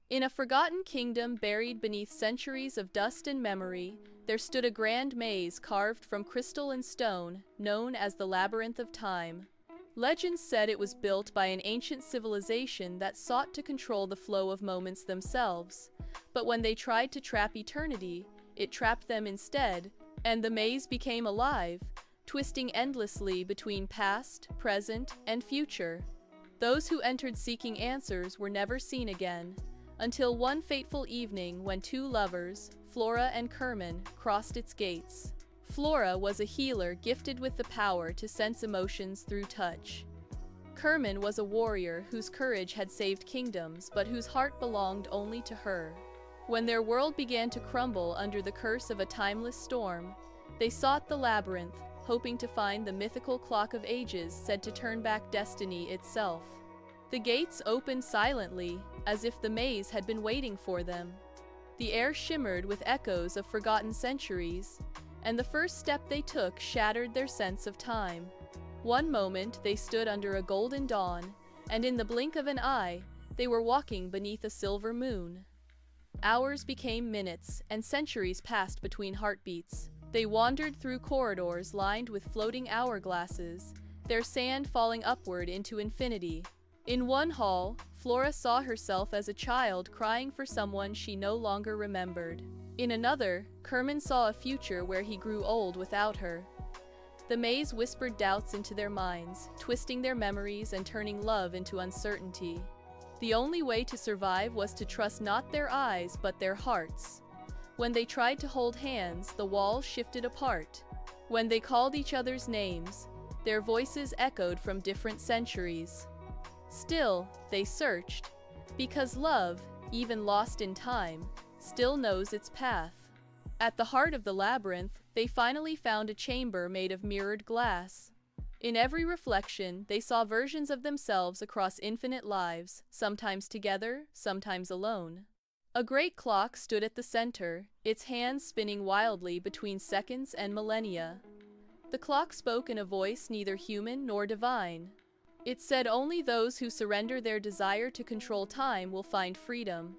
In a forgotten kingdom buried beneath centuries of dust and memory, there stood a grand maze carved from crystal and stone, known as the Labyrinth of Time. Legends said it was built by an ancient civilization that sought to control the flow of moments themselves. But when they tried to trap eternity, it trapped them instead, and the maze became alive, twisting endlessly between past, present, and future. Those who entered seeking answers were never seen again, until one fateful evening when two lovers, Flora and Curman, crossed its gates. Flora was a healer gifted with the power to sense emotions through touch. Curman was a warrior whose courage had saved kingdoms but whose heart belonged only to her. When their world began to crumble under the curse of a timeless storm, they sought the labyrinth, hoping to find the mythical clock of ages said to turn back destiny itself. The gates opened silently, as if the maze had been waiting for them. The air shimmered with echoes of forgotten centuries, and the first step they took shattered their sense of time. One moment they stood under a golden dawn, and in the blink of an eye, they were walking beneath a silver moon. Hours became minutes, and centuries passed between heartbeats. They wandered through corridors lined with floating hourglasses, their sand falling upward into infinity. In one hall, Flora saw herself as a child crying for someone she no longer remembered. In another, Curman saw a future where he grew old without her. The maze whispered doubts into their minds, twisting their memories and turning love into uncertainty. The only way to survive was to trust not their eyes but their hearts. When they tried to hold hands, the walls shifted apart. When they called each other's names, their voices echoed from different centuries. Still, they searched, because love, even lost in time, still knows its path. At the heart of the labyrinth, they finally found a chamber made of mirrored glass. In every reflection, they saw versions of themselves across infinite lives, sometimes together, sometimes alone. A great clock stood at the center, its hands spinning wildly between seconds and millennia. The clock spoke in a voice neither human nor divine. It said only those who surrender their desire to control time will find freedom.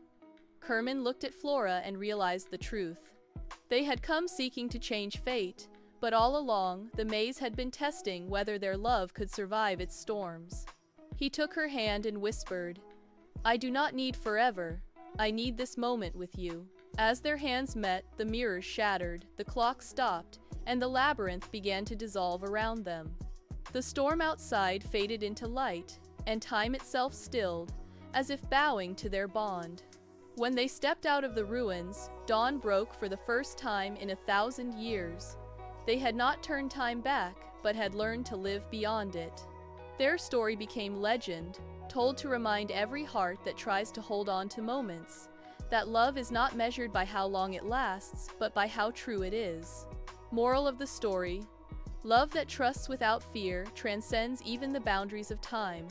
Curman looked at Flora and realized the truth. They had come seeking to change fate, but all along, the maze had been testing whether their love could survive its storms. He took her hand and whispered, "I do not need forever. I need this moment with you." As their hands met, the mirrors shattered, the clock stopped, and the labyrinth began to dissolve around them. The storm outside faded into light, and time itself stilled, as if bowing to their bond. When they stepped out of the ruins, dawn broke for the first time in 1,000 years. They had not turned time back, but had learned to live beyond it. Their story became legend, told to remind every heart that tries to hold on to moments, that love is not measured by how long it lasts, but by how true it is. Moral of the story: love that trusts without fear transcends even the boundaries of time.